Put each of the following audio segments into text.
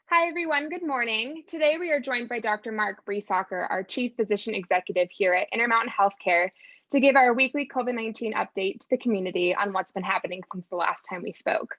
Hi, everyone. Good morning. Today, we are joined by Dr. Mark Briesacher, our Chief Physician Executive here at Intermountain Healthcare, to give our weekly COVID-19 update to the community on what's been happening since the last time we spoke.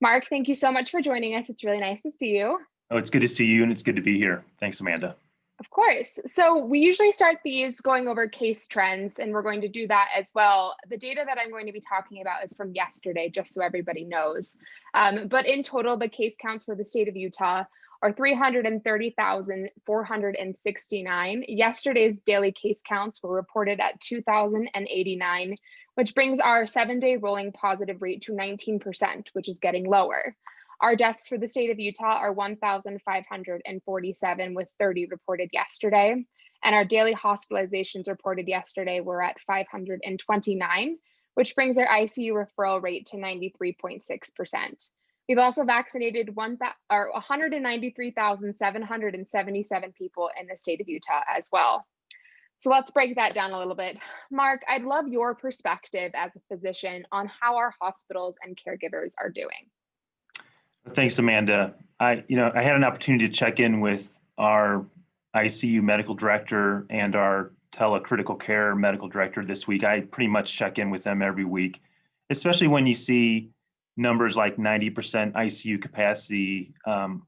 Mark, thank you so much for joining us. It's really nice to see you. Oh, it's good to see you, and it's good to be here. Thanks, Amanda. Of course. So we usually start these going over case trends, and we're going to do that as well. The data that I'm going to be talking about is from yesterday, just so everybody knows. But in total, the case counts for the state of Utah are 330,469. Yesterday's daily case counts were reported at 2,089, which brings our 7-day rolling positive rate to 19%, which is getting lower. Our deaths for the state of Utah are 1,547, with 30 reported yesterday. And our daily hospitalizations reported yesterday were at 529, which brings our ICU referral rate to 93.6%. We've also vaccinated 193,777 people in the state of Utah as well. So let's break that down a little bit. Mark, I'd love your perspective as a physician on how our hospitals and caregivers are doing. Thanks, Amanda. I had an opportunity to check in with our ICU medical director and our telecritical care medical director this week. I pretty much check in with them every week, especially when you see numbers like 90% ICU capacity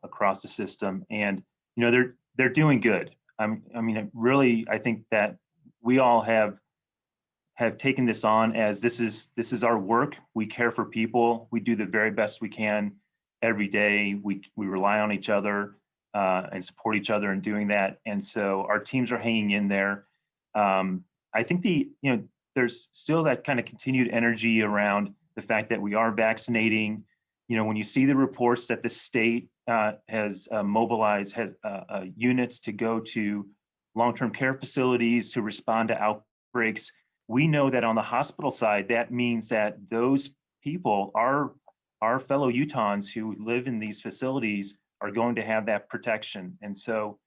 across the system, and they're doing good. I think that we all have taken this on as this is our work. We care for people. We do the very best we can every day. We rely on each other and support each other in doing that. And so our teams are hanging in there. I think there's still that kind of continued energy around the fact that we are vaccinating. When you see the reports that the state has mobilized units to go to long-term care facilities to respond to outbreaks, we know that on the hospital side, that means that those people, our fellow Utahns who live in these facilities, are going to have that protection. And so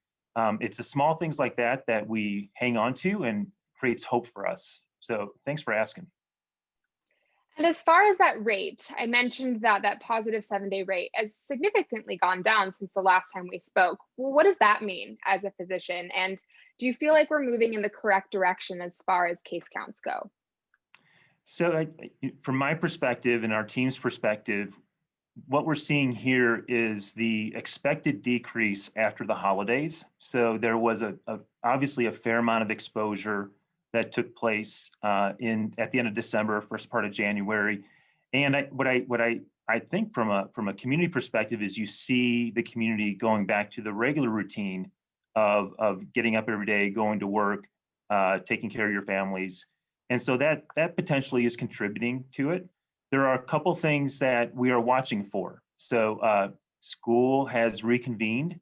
it's the small things like that that we hang on to and creates hope for us. So thanks for asking. And as far as that rate, I mentioned that positive 7-day rate has significantly gone down since the last time we spoke. Well, what does that mean as a physician? And do you feel like we're moving in the correct direction as far as case counts go? So from my perspective and our team's perspective, what we're seeing here is the expected decrease after the holidays. So there was obviously a fair amount of exposure that took place at the end of December, first part of January. And what I think from a community perspective is you see the community going back to the regular routine of getting up every day, going to work, taking care of your families. And so that potentially is contributing to it. There are a couple things that we are watching for. So school has reconvened.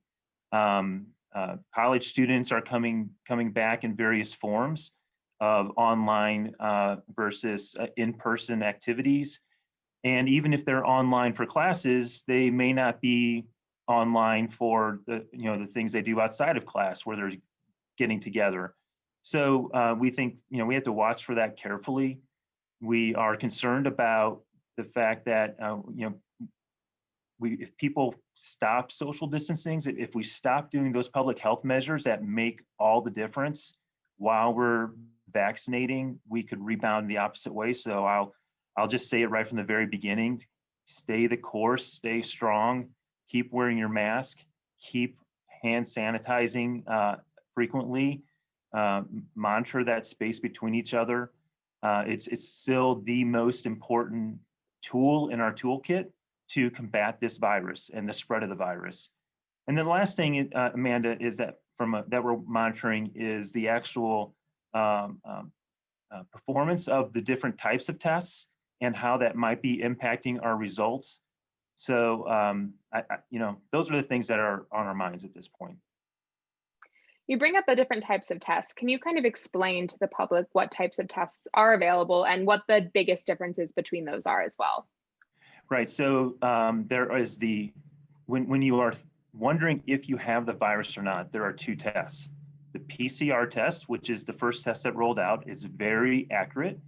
College students are coming back in various forms of online versus in-person activities. And even if they're online for classes, they may not be online for the things they do outside of class where they're getting together. So we think we have to watch for that carefully. We are concerned about the fact that if people stop social distancing, if we stop doing those public health measures that make all the difference while we're vaccinating, we could rebound the opposite way. So I'll just say it right from the very beginning: stay the course, stay strong, keep wearing your mask, keep hand sanitizing frequently, monitor that space between each other. It's still the most important tool in our toolkit to combat this virus and the spread of the virus. And then the last thing, Amanda, is that that we're monitoring is the actual performance of the different types of tests and how that might be impacting our results. So, those are the things that are on our minds at this point. You bring up the different types of tests. Can you kind of explain to the public what types of tests are available and what the biggest differences between those are as well? Right. So there is when you are wondering if you have the virus or not, there are two tests. The PCR test, which is the first test that rolled out, is very accurate.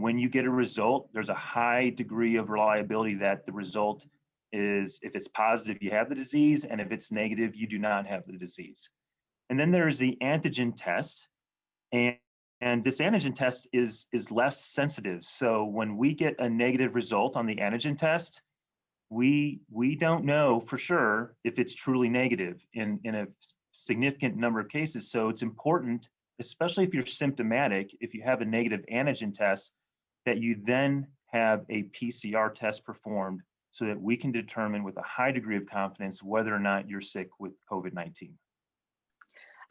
when you get a result, there's a high degree of reliability that the result is, if it's positive, you have the disease, and if it's negative, you do not have the disease. And then there's the antigen test, and this antigen test is less sensitive. So when we get a negative result on the antigen test, we don't know for sure if it's truly negative in a significant number of cases. So it's important, especially if you're symptomatic, if you have a negative antigen test, that you then have a PCR test performed so that we can determine with a high degree of confidence whether or not you're sick with COVID-19.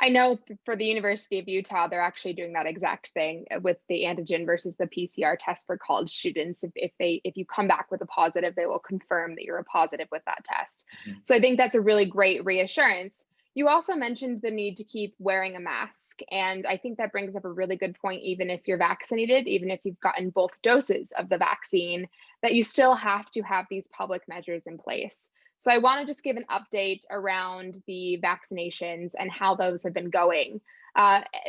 I know for the University of Utah, they're actually doing that exact thing with the antigen versus the PCR test for college students. If you come back with a positive, they will confirm that you're a positive with that test. Mm-hmm. So I think that's a really great reassurance. You also mentioned the need to keep wearing a mask. And I think that brings up a really good point, even if you're vaccinated, even if you've gotten both doses of the vaccine, that you still have to have these public measures in place. So I want to just give an update around the vaccinations and how those have been going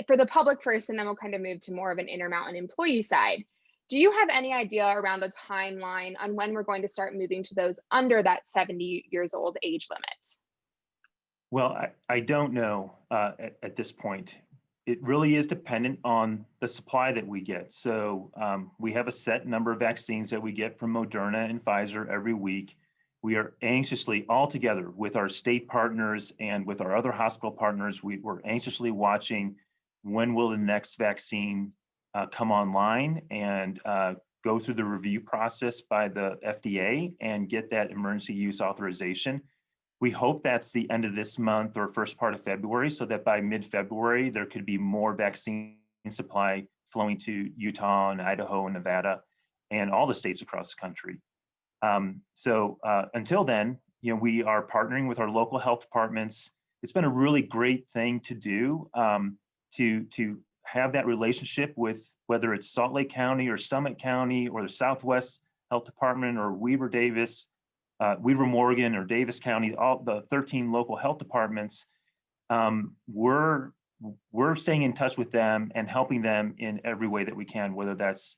for the public first, and then we'll kind of move to more of an Intermountain employee side. Do you have any idea around a timeline on when we're going to start moving to those under that 70 years old age limit? Well, I don't know at this point. It really is dependent on the supply that we get. So we have a set number of vaccines that we get from Moderna and Pfizer every week. We are anxiously, all together with our state partners and with our other hospital partners, we're anxiously watching when will the next vaccine come online and go through the review process by the FDA and get that emergency use authorization. We hope that's the end of this month or first part of February, so that by mid-February, there could be more vaccine supply flowing to Utah and Idaho and Nevada and all the states across the country. Until then, we are partnering with our local health departments. It's been a really great thing to do, to have that relationship with whether it's Salt Lake County or Summit County or the Southwest Health Department or Weber Morgan or Davis County, all the 13 local health departments. We're staying in touch with them and helping them in every way that we can, whether that's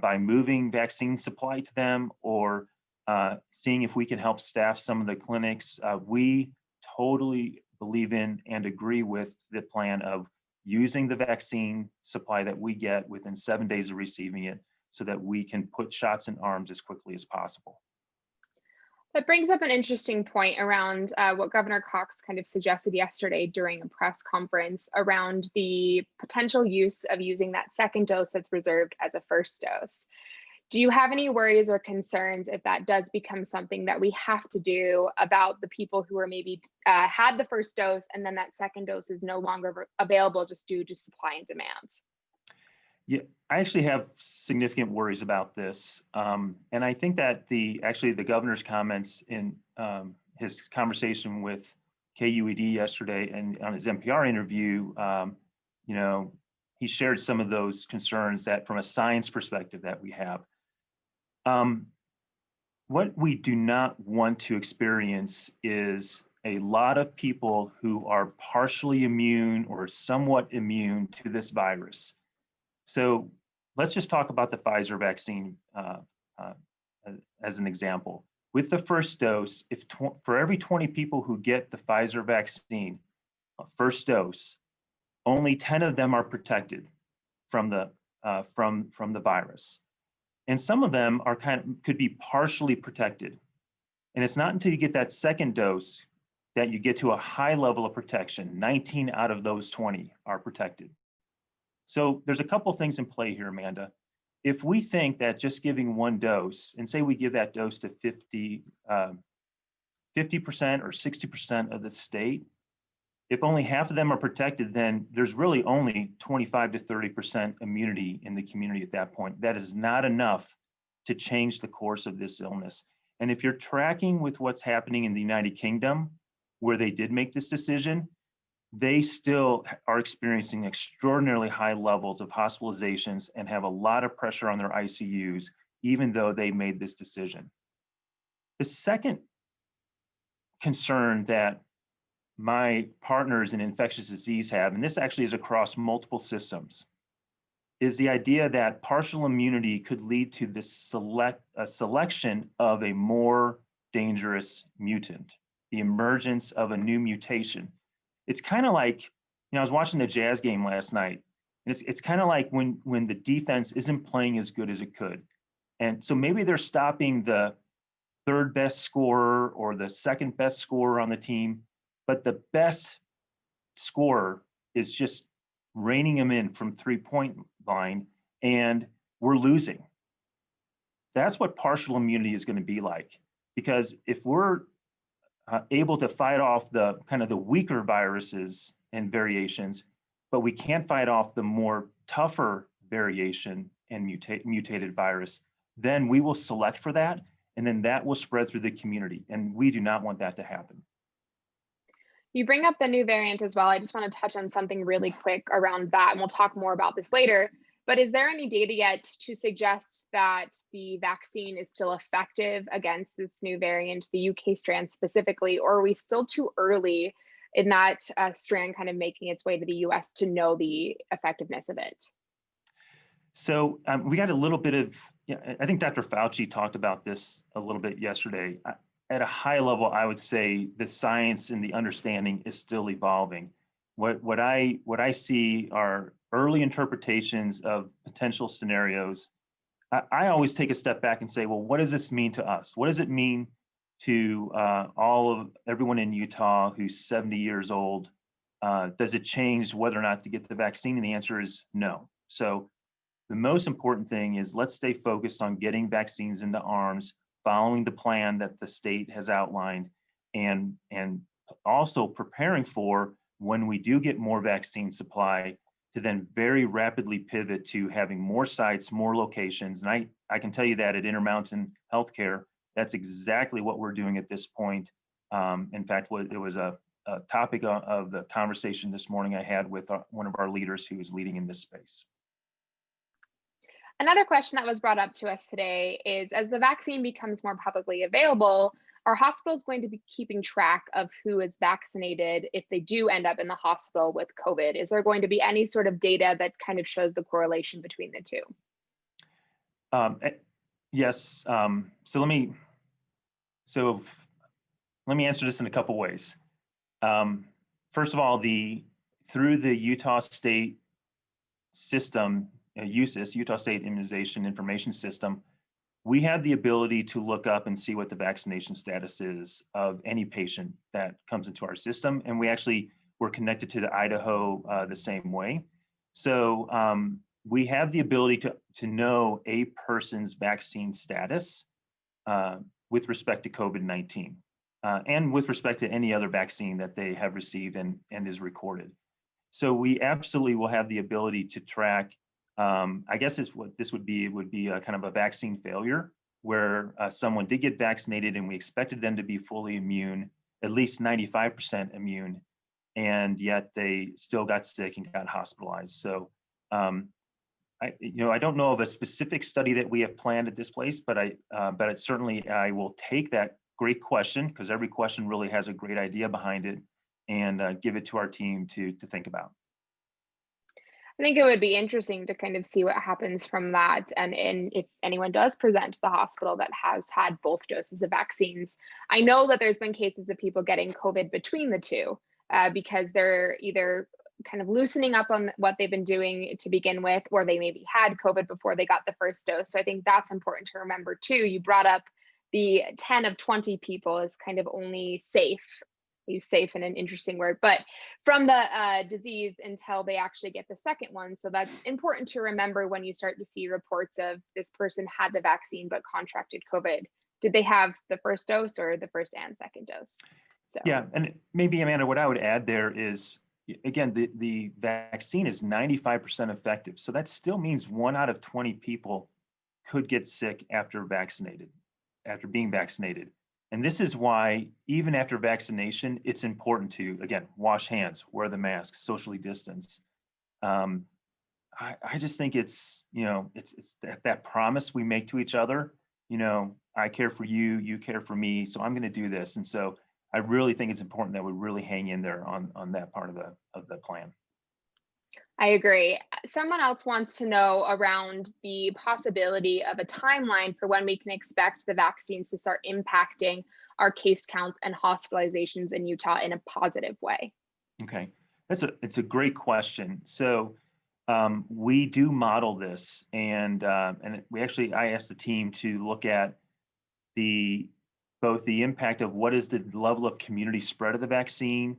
by moving vaccine supply to them or seeing if we can help staff some of the clinics. We totally believe in and agree with the plan of using the vaccine supply that we get within 7 days of receiving it so that we can put shots in arms as quickly as possible. That brings up an interesting point around what Governor Cox kind of suggested yesterday during a press conference around the potential use of using that second dose that's reserved as a first dose. Do you have any worries or concerns if that does become something that we have to do about the people who are maybe had the first dose and then that second dose is no longer available just due to supply and demand? Yeah, I actually have significant worries about this. And I think that the governor's comments in his conversation with KUED yesterday and on his NPR interview, he shared some of those concerns that from a science perspective that we have. What we do not want to experience is a lot of people who are partially immune or somewhat immune to this virus. So let's just talk about the Pfizer vaccine as an example. With the first dose, for every 20 people who get the Pfizer vaccine, first dose, only 10 of them are protected from the virus. And some of them are could be partially protected. And it's not until you get that second dose that you get to a high level of protection. 19 out of those 20 are protected. So there's a couple things in play here, Amanda. If we think that just giving one dose, and say we give that dose to 50% or 60% of the state, if only half of them are protected, then there's really only 25 to 30% immunity in the community at that point. That is not enough to change the course of this illness. And if you're tracking with what's happening in the United Kingdom, where they did make this decision, they still are experiencing extraordinarily high levels of hospitalizations and have a lot of pressure on their ICUs, even though they made this decision. The second concern that my partners in infectious disease have, and this actually is across multiple systems, is the idea that partial immunity could lead to this selection of a more dangerous mutant, the emergence of a new mutation. It's kind of like, I was watching the Jazz game last night, and it's kind of like when the defense isn't playing as good as it could. And so maybe they're stopping the third best scorer or the second best scorer on the team, but the best scorer is just reining him in from 3-point line, and we're losing. That's what partial immunity is going to be like, because if we're able to fight off the kind of the weaker viruses and variations, but we can't fight off the more tougher variation and mutated virus, then we will select for that, and then that will spread through the community, and we do not want that to happen. You bring up the new variant as well. I just want to touch on something really quick around that, and we'll talk more about this later. But is there any data yet to suggest that the vaccine is still effective against this new variant, the UK strand specifically, or are we still too early in that strand kind of making its way to the US to know the effectiveness of it? So we got a little bit of, I think Dr. Fauci talked about this a little bit yesterday. At a high level, I would say the science and the understanding is still evolving. What I see are early interpretations of potential scenarios. I always take a step back and say, well, what does this mean to us? What does it mean to everyone in Utah who's 70 years old? Does it change whether or not to get the vaccine? And the answer is no. So the most important thing is let's stay focused on getting vaccines into arms, following the plan that the state has outlined, and also preparing for when we do get more vaccine supply to then very rapidly pivot to having more sites, more locations. And I can tell you that at Intermountain Healthcare, that's exactly what we're doing at this point. In fact, it was a topic of the conversation this morning I had with one of our leaders who is leading in this space. Another question that was brought up to us today is, as the vaccine becomes more publicly available, are hospitals going to be keeping track of who is vaccinated if they do end up in the hospital with COVID? Is there going to be any sort of data that kind of shows the correlation between the two? Yes. So let me answer this in a couple ways. First of all, through the Utah State system, USIS, Utah State Immunization Information System, we have the ability to look up and see what the vaccination status is of any patient that comes into our system. And we're connected to the Idaho the same way. So we have the ability to know a person's vaccine status with respect to COVID-19 and with respect to any other vaccine that they have received and is recorded. So we absolutely will have the ability to track. I guess what this would be a kind of a vaccine failure where someone did get vaccinated and we expected them to be fully immune, at least 95% immune, and yet they still got sick and got hospitalized. So I don't know of a specific study that we have planned at this place, but I will take that great question, because every question really has a great idea behind it, and give it to our team to think about. I think it would be interesting to kind of see what happens from that. And if anyone does present to the hospital that has had both doses of vaccines. I know that there's been cases of people getting COVID between the two because they're either kind of loosening up on what they've been doing to begin with, or they maybe had COVID before they got the first dose. So I think that's important to remember too. You brought up the 10 of 20 people is kind of only safe. Use safe in an interesting word, but from the disease until they actually get the second one. So that's important to remember when you start to see reports of this person had the vaccine but contracted COVID. Did they have the first dose or the first and second dose? So yeah, and maybe, Amanda, what I would add there is, again, the vaccine is 95% effective. So that still means 1 out of 20 people could get sick after being vaccinated. And this is why, even after vaccination, it's important to, again, wash hands, wear the mask, socially distance. I just think it's that promise we make to each other. I care for you, you care for me, so I'm going to do this. And so I really think it's important that we really hang in there on that part of the plan. I agree. Someone else wants to know around the possibility of a timeline for when we can expect the vaccines to start impacting our case counts and hospitalizations in Utah in a positive way. Okay, it's a great question. So we do model this, and I asked the team to look at both the impact of what is the level of community spread of the vaccine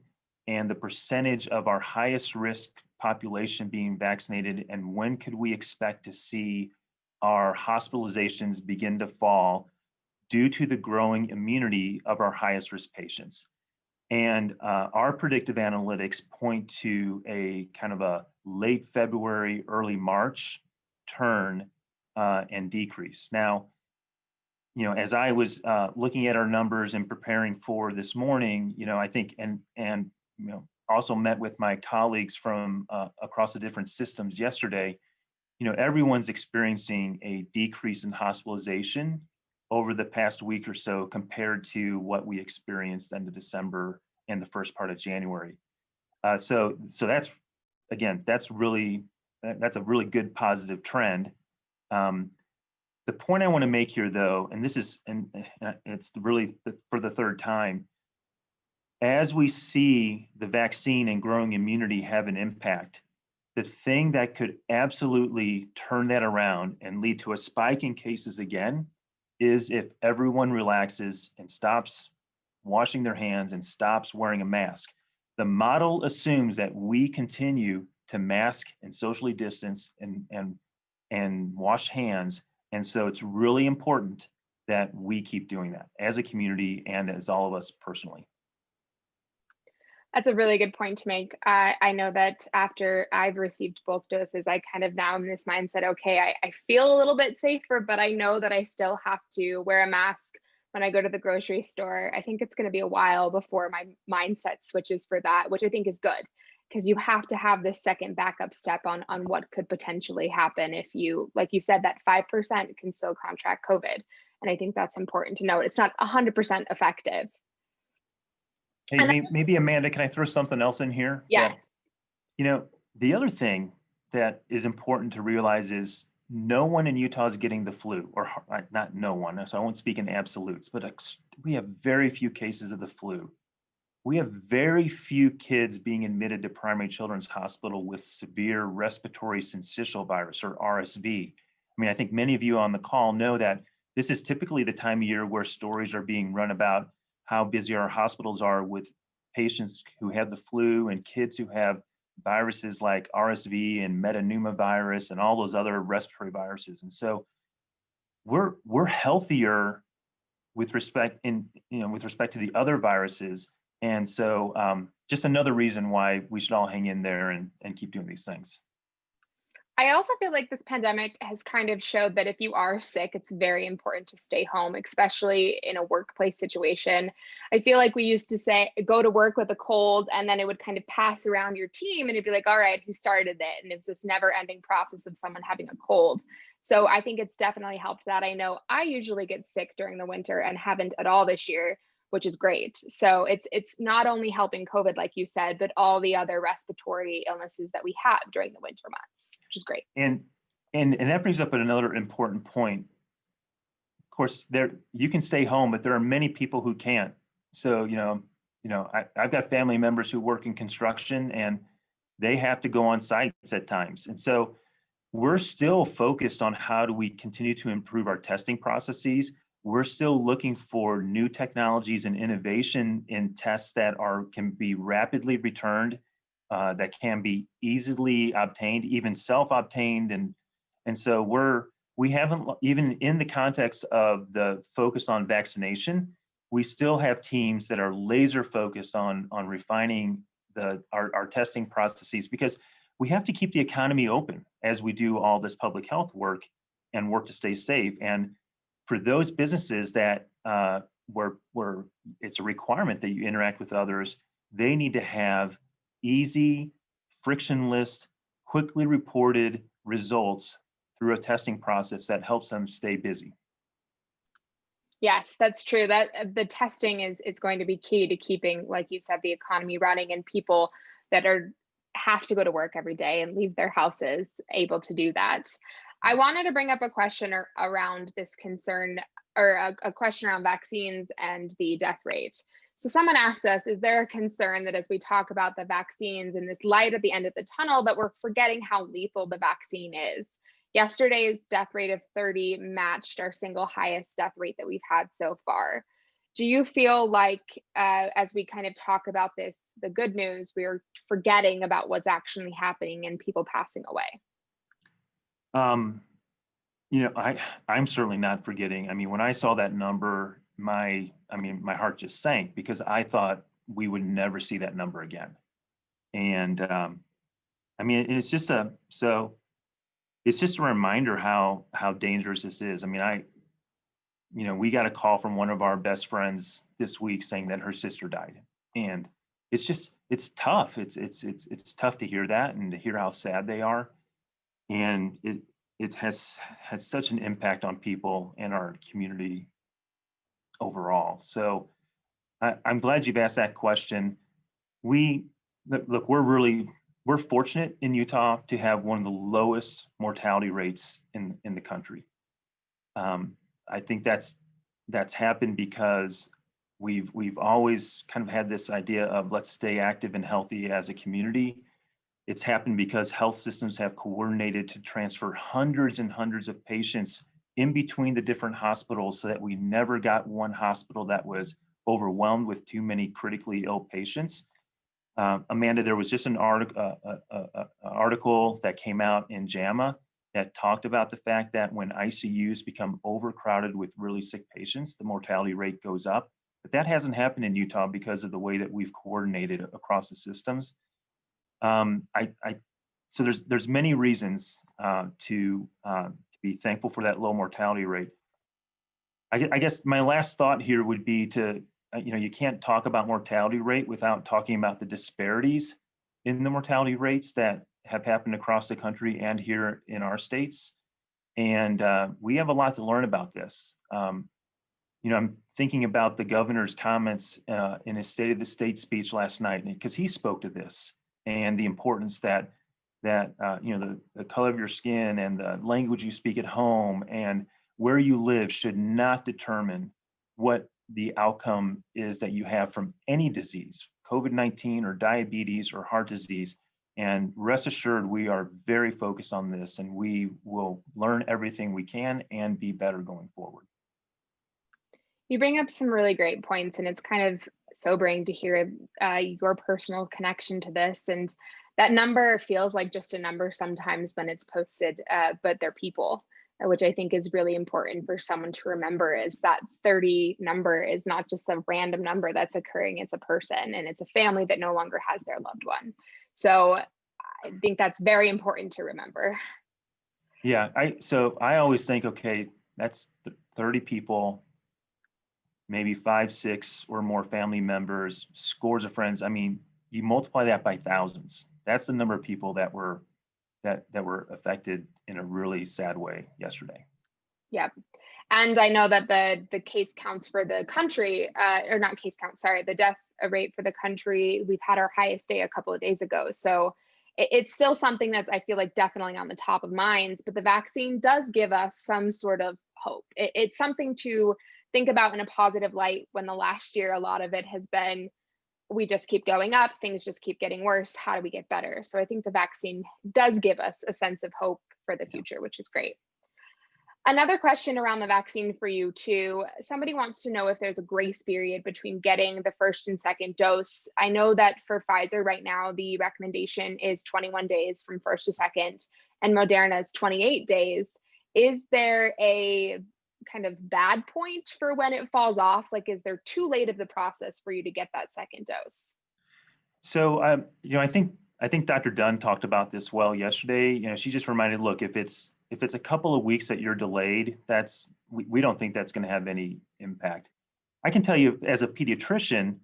and the percentage of our highest risk population being vaccinated, and when could we expect to see our hospitalizations begin to fall due to the growing immunity of our highest risk patients. And our predictive analytics point to a kind of a late February, early March turn and decrease. Now, as I was looking at our numbers and preparing for this morning, I think, and also met with my colleagues from across the different systems yesterday, everyone's experiencing a decrease in hospitalization over the past week or so compared to what we experienced end of December and the first part of January. So that's, again, that's a really good positive trend. The point I want to make here, though, and this is, and it's really for the third time, as we see the vaccine and growing immunity have an impact, the thing that could absolutely turn that around and lead to a spike in cases again is if everyone relaxes and stops washing their hands and stops wearing a mask. The model assumes that we continue to mask and socially distance and wash hands. And so it's really important that we keep doing that as a community and as all of us personally. That's a really good point to make. I know that after I've received both doses, I kind of now in this mindset, okay, I feel a little bit safer, but I know that I still have to wear a mask when I go to the grocery store. I think it's going to be a while before my mindset switches for that, which I think is good, because you have to have this second backup step on what could potentially happen if you, like you said, that 5% can still contract COVID. And I think that's important to note. It's not 100% effective. Hey, maybe Amanda, can I throw something else in here? Yes. The other thing that is important to realize is no one in Utah is getting the flu, or not no one, so I won't speak in absolutes, but we have very few cases of the flu. We have very few kids being admitted to Primary Children's Hospital with severe respiratory syncytial virus, or RSV. I mean, I think many of you on the call know that this is typically the time of year where stories are being run about how busy our hospitals are with patients who have the flu and kids who have viruses like RSV and metapneumovirus and all those other respiratory viruses. And so we're healthier with respect to the other viruses. And so just another reason why we should all hang in there and keep doing these things. I also feel like this pandemic has kind of showed that if you are sick, it's very important to stay home, especially in a workplace situation. I feel like we used to say, go to work with a cold, and then it would kind of pass around your team and it'd be like, all right, who started it? And it's this never ending process of someone having a cold. So I think it's definitely helped that. I know I usually get sick during the winter and haven't at all this year, which is great. So it's not only helping COVID, like you said, but all the other respiratory illnesses that we have during the winter months, which is great. And that brings up another important point. Of course, you can stay home, but there are many people who can't. So I've got family members who work in construction, and they have to go on sites at times. And so we're still focused on how do we continue to improve our testing processes. We're still looking for new technologies and innovation in tests that can be rapidly returned, that can be easily obtained, even self-obtained. And so we haven't, even in the context of the focus on vaccination, we still have teams that are laser focused on refining our testing processes, because we have to keep the economy open as we do all this public health work and work to stay safe. And for those businesses that where it's a requirement that you interact with others, they need to have easy, frictionless, quickly reported results through a testing process that helps them stay busy. Yes, that's true. That the testing is going to be key to keeping, like you said, the economy running, and people that are have to go to work every day and leave their houses able to do that. I wanted to bring up a question around this concern, or a question around vaccines and the death rate. So someone asked us, is there a concern that as we talk about the vaccines and this light at the end of the tunnel, that we're forgetting how lethal the vaccine is? Yesterday's death rate of 30 matched our single highest death rate that we've had so far. Do you feel like as we kind of talk about this, the good news, we're forgetting about what's actually happening and people passing away? I'm certainly not forgetting. I mean, when I saw that number, my heart just sank because I thought we would never see that number again. And it's just a reminder how dangerous this is. I mean, we got a call from one of our best friends this week saying that her sister died, and it's tough. It's tough to hear that and to hear how sad they are, and it has such an impact on people and our community overall. So I'm glad you've asked that question. Look, we're fortunate in Utah to have one of the lowest mortality rates in the country. I think that's happened because we've always kind of had this idea of let's stay active and healthy as a community. It's happened because health systems have coordinated to transfer hundreds and hundreds of patients in between the different hospitals so that we never got one hospital that was overwhelmed with too many critically ill patients. Amanda, there was just an article that came out in JAMA that talked about the fact that when ICUs become overcrowded with really sick patients, the mortality rate goes up. But that hasn't happened in Utah because of the way that we've coordinated across the systems. So there's many reasons to be thankful for that low mortality rate. I guess my last thought here would be you can't talk about mortality rate without talking about the disparities in the mortality rates that have happened across the country and here in our states. And we have a lot to learn about this. I'm thinking about the governor's comments in his State of the State speech last night, because he spoke to this and the importance that the color of your skin and the language you speak at home and where you live should not determine what the outcome is that you have from any disease, COVID-19 or diabetes or heart disease. And rest assured, we are very focused on this, and we will learn everything we can and be better going forward. You bring up some really great points, and it's kind of sobering to hear your personal connection to this. And that number feels like just a number sometimes when it's posted, but they're people, which I think is really important for someone to remember, is that 30 number is not just a random number that's occurring. It's a person, and it's a family that no longer has their loved one. So I think that's very important to remember. Yeah, I always think, okay, that's 30 people, maybe 5, 6 or more family members, scores of friends. I mean, you multiply that by thousands. That's the number of people that were affected in a really sad way yesterday. Yep. And I know that the case counts for the country, or not case count, sorry, the death rate for the country, we've had our highest day a couple of days ago. So it's still something that's, I feel like, definitely on the top of minds, but the vaccine does give us some sort of hope. It's something to think about in a positive light when the last year, a lot of it has been, we just keep going up, things just keep getting worse. How do we get better? So I think the vaccine does give us a sense of hope for the future, which is great. Another question around the vaccine for you too. Somebody wants to know if there's a grace period between getting the first and second dose. I know that for Pfizer right now, the recommendation is 21 days from first to second, and Moderna's 28 days. Is there a kind of bad point for when it falls off? Like, is there too late of the process for you to get that second dose? So, I think Dr. Dunn talked about this well yesterday. She just reminded, look, if it's a couple of weeks that you're delayed, we don't think that's going to have any impact. I can tell you as a pediatrician,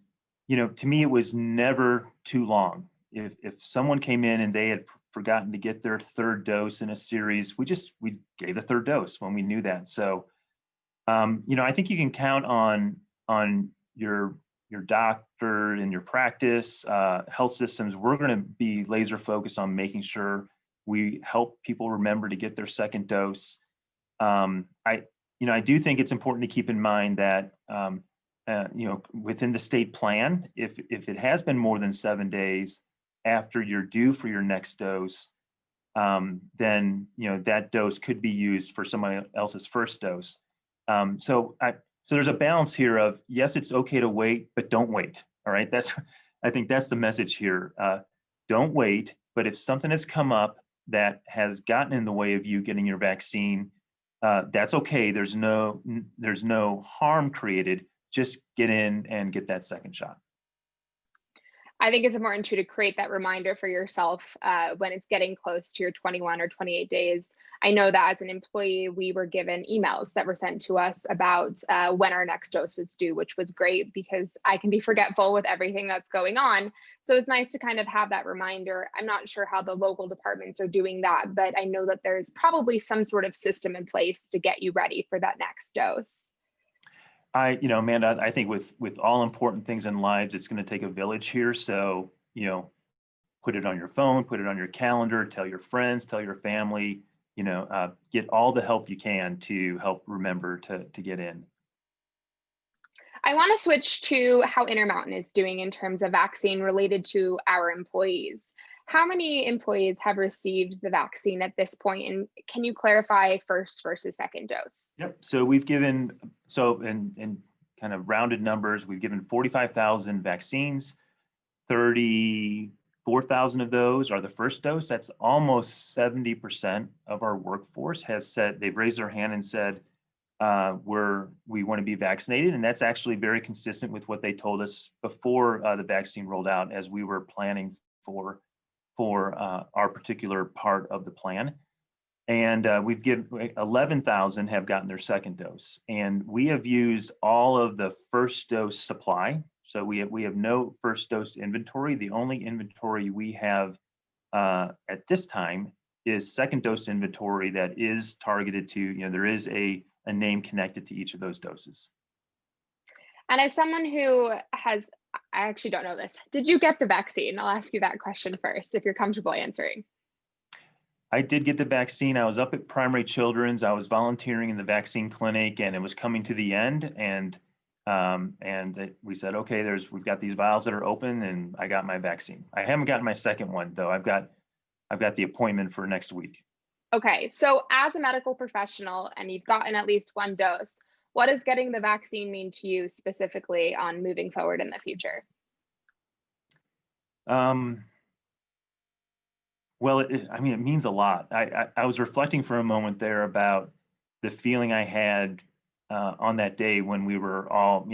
to me, it was never too long. If someone came in and they had forgotten to get their third dose in a series, we gave the third dose when we knew that. So, I think you can count on your your doctor in your practice, health systems, we're going to be laser focused on making sure we help people remember to get their second dose. I do think it's important to keep in mind that within the state plan, if it has been more than 7 days after you're due for your next dose, then that dose could be used for somebody else's first dose. So there's a balance here of, yes, it's okay to wait, but don't wait. All right, I think that's the message here. Don't wait, but if something has come up that has gotten in the way of you getting your vaccine, that's okay. There's no harm created. Just get in and get that second shot. I think it's important too to create that reminder for yourself when it's getting close to your 21 or 28 days. I know that as an employee, we were given emails that were sent to us about when our next dose was due, which was great because I can be forgetful with everything that's going on. So it's nice to kind of have that reminder. I'm not sure how the local departments are doing that, but I know that there's probably some sort of system in place to get you ready for that next dose. Amanda, I think with all important things in lives, it's going to take a village here. So, put it on your phone, put it on your calendar, tell your friends, tell your family, get all the help you can to help remember to get in. I want to switch to how Intermountain is doing in terms of vaccine related to our employees. How many employees have received the vaccine at this point? And can you clarify first versus second dose? Yep. So we've given, in kind of rounded numbers, we've given 45,000 vaccines. 34,000 of those are the first dose. That's almost 70% of our workforce has said, they've raised their hand and said, we want to be vaccinated. And that's actually very consistent with what they told us before the vaccine rolled out as we were planning for our particular part of the plan. And we've given 11,000 have gotten their second dose. And we have used all of the first dose supply. So we have no first dose inventory. The only inventory we have at this time is second dose inventory that is targeted to, there is a name connected to each of those doses. And as someone who has, I actually don't know this, did you get the vaccine? I'll ask you that question first, if you're comfortable answering. I did get the vaccine. I was up at Primary Children's. I was volunteering in the vaccine clinic, and it was coming to the end. And we said, okay, we've got these vials that are open, and I got my vaccine. I haven't gotten my second one though. I've got the appointment for next week. Okay, so as a medical professional, and you've gotten at least one dose, what does getting the vaccine mean to you specifically on moving forward in the future? Well, it means a lot. I was reflecting for a moment there about the feeling I had on that day when we were all,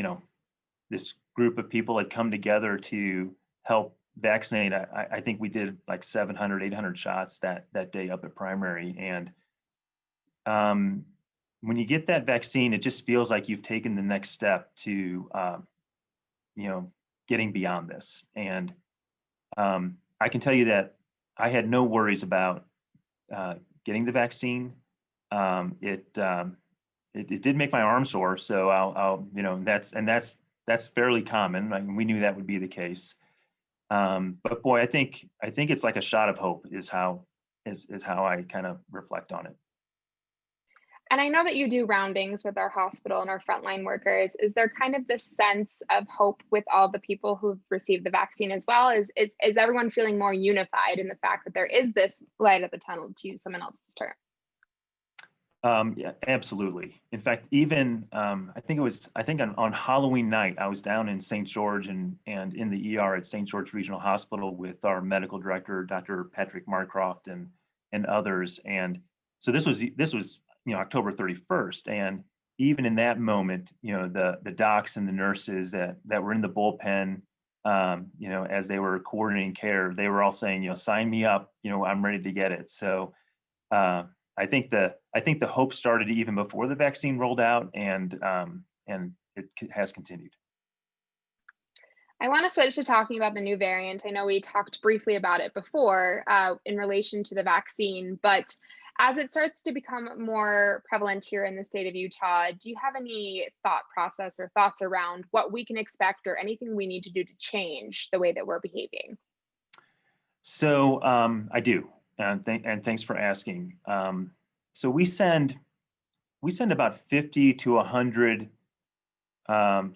this group of people had come together to help vaccinate. I think we did like 700, 800 shots that day up at Primary. And when you get that vaccine, it just feels like you've taken the next step to, getting beyond this. And I can tell you that I had no worries about getting the vaccine. It did make my arm sore, so that's fairly common. I mean, we knew that would be the case. But boy, I think it's like a shot of hope is how I kind of reflect on it. And I know that you do roundings with our hospital and our frontline workers. Is there kind of this sense of hope with all the people who've received the vaccine as well? Is everyone feeling more unified in the fact that there is this light at the tunnel, to use someone else's term? Yeah, absolutely. In fact, even I think on Halloween night, I was down in St. George and in the ER at St. George Regional Hospital with our medical director, Dr. Patrick Marcroft, and others. And so this was October 31st, and even in that moment, the docs and the nurses that were in the bullpen, as they were coordinating care, they were all saying, sign me up, I'm ready to get it. So I think the hope started even before the vaccine rolled out, and it has continued. I want to switch to talking about the new variant. I know we talked briefly about it before in relation to the vaccine, but As it starts to become more prevalent here in the state of Utah, do you have any thought process or thoughts around what we can expect or anything we need to do to change the way that we're behaving? So I do, and thanks for asking. So we send about 50 to 100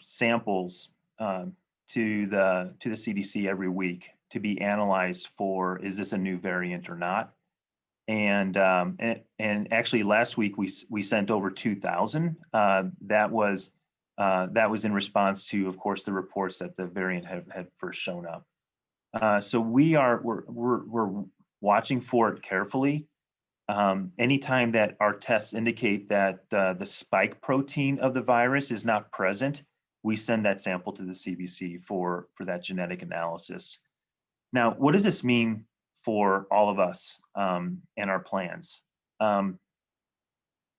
samples to the CDC every week to be analyzed for, is this a new variant or not? And actually last week we sent over 2,000. That was in response to, of course, the reports that the variant had first shown up. So we're watching for it carefully. Anytime that our tests indicate that the spike protein of the virus is not present, we send that sample to the CDC for that genetic analysis. Now, what does this mean for all of us and our plans?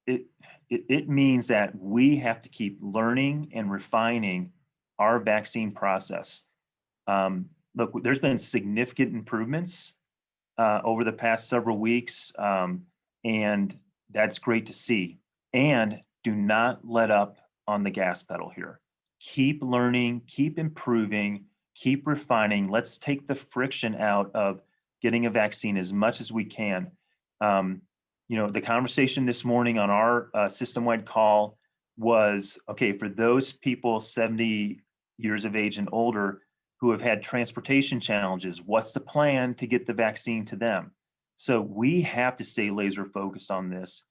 It means that we have to keep learning and refining our vaccine process. Look, there's been significant improvements over the past several weeks, and that's great to see. And do not let up on the gas pedal here. Keep learning, keep improving, keep refining. Let's take the friction out of getting a vaccine as much as we can. The conversation this morning on our system-wide call was, okay, for those people 70 years of age and older who have had transportation challenges, what's the plan to get the vaccine to them? So we have to stay laser focused on this.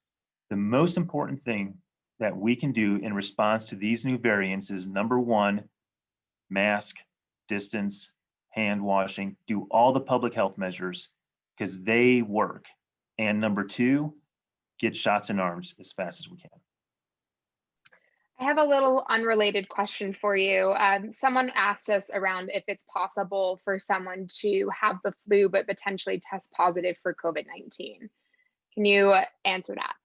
The most important thing that we can do in response to these new variants is, number one, mask, distance, hand washing, do all the public health measures because they work. And number two, get shots in arms as fast as we can. I have a little unrelated question for you. Someone asked us around if it's possible for someone to have the flu but potentially test positive for COVID-19. Can you answer that?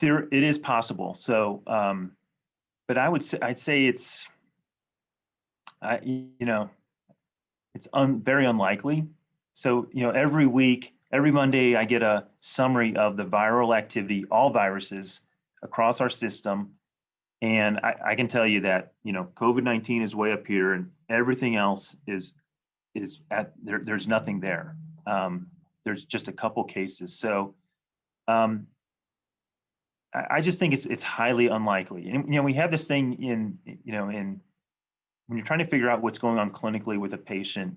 It is possible. So, but I'd say it's very unlikely. So, every week, every Monday, I get a summary of the viral activity, all viruses across our system. And I can tell you that, COVID-19 is way up here and everything else is at there. There's nothing there. There's just a couple cases. So I just think it's highly unlikely. And, we have this thing in when you're trying to figure out what's going on clinically with a patient,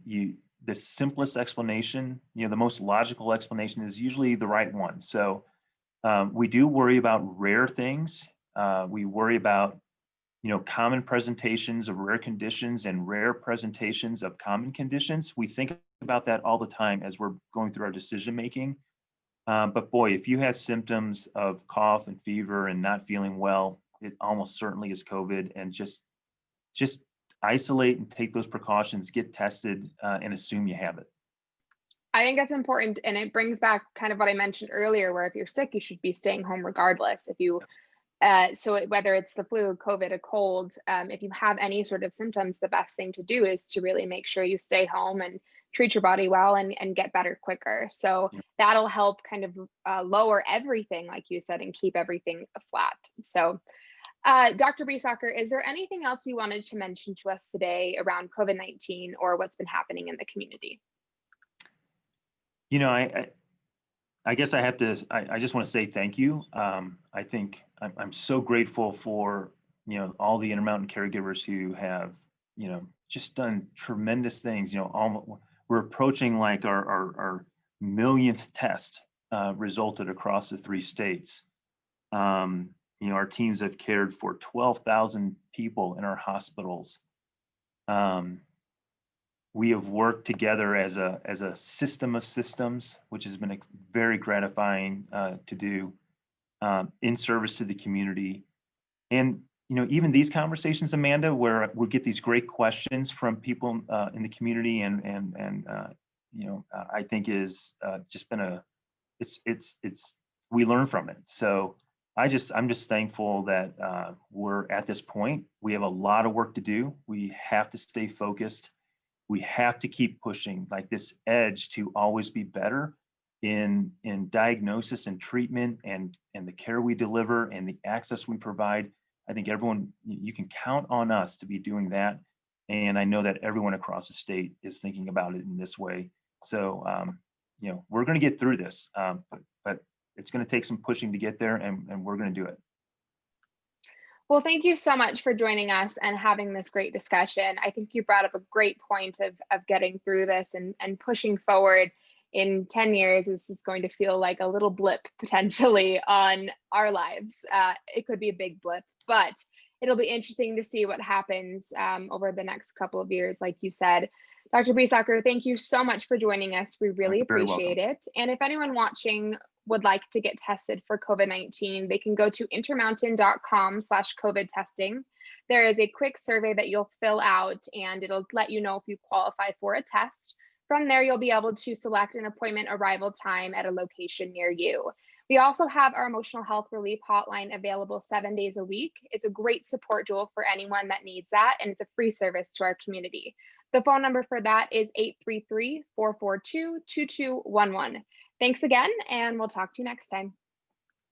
the simplest explanation, the most logical explanation is usually the right one. So we do worry about rare things. We worry about, common presentations of rare conditions and rare presentations of common conditions. We think about that all the time as we're going through our decision making. But boy, if you have symptoms of cough and fever and not feeling well, it almost certainly is COVID. And just isolate and take those precautions, get tested, and assume you have it. I think that's important. And it brings back kind of what I mentioned earlier, where if you're sick, you should be staying home regardless. If you, so whether it's the flu, COVID, a cold, if you have any sort of symptoms, the best thing to do is to really make sure you stay home and treat your body well and get better quicker. So that'll help kind of lower everything, like you said, and keep everything flat. So Dr. Briesacher, is there anything else you wanted to mention to us today around COVID-19 or what's been happening in the community? I guess I just want to say thank you. I think I'm so grateful for, all the Intermountain caregivers who have, just done tremendous things. We're approaching like our millionth test resulted across the 3 states. Our teams have cared for 12,000 people in our hospitals. We have worked together as a system of systems, which has been very gratifying to do in service to the community. And even these conversations, Amanda, where we get these great questions from people in the community, and I think is just been we learn from it. So I'm just thankful that we're at this point. We have a lot of work to do. We have to stay focused. We have to keep pushing like this edge to always be better. in diagnosis and treatment and the care we deliver and the access we provide. I think everyone, you can count on us to be doing that. And I know that everyone across the state is thinking about it in this way. So, you know, we're going to get through this, but it's going to take some pushing to get there, and we're going to do it. Well, thank you so much for joining us and having this great discussion. I think you brought up a great point of getting through this and pushing forward. In 10 years, this is going to feel like a little blip potentially on our lives. It could be a big blip, but it'll be interesting to see what happens over the next couple of years, like you said. Dr. Briesacher, thank you so much for joining us. We really appreciate it. And if anyone watching would like to get tested for COVID-19, they can go to intermountain.com/COVID testing. There is a quick survey that you'll fill out, and it'll let you know if you qualify for a test. From there, you'll be able to select an appointment arrival time at a location near you. We also have our emotional health relief hotline available 7 days a week. It's a great support tool for anyone that needs that, and it's a free service to our community. The phone number for that is 833-442-2211. Thanks again, and we'll talk to you next time.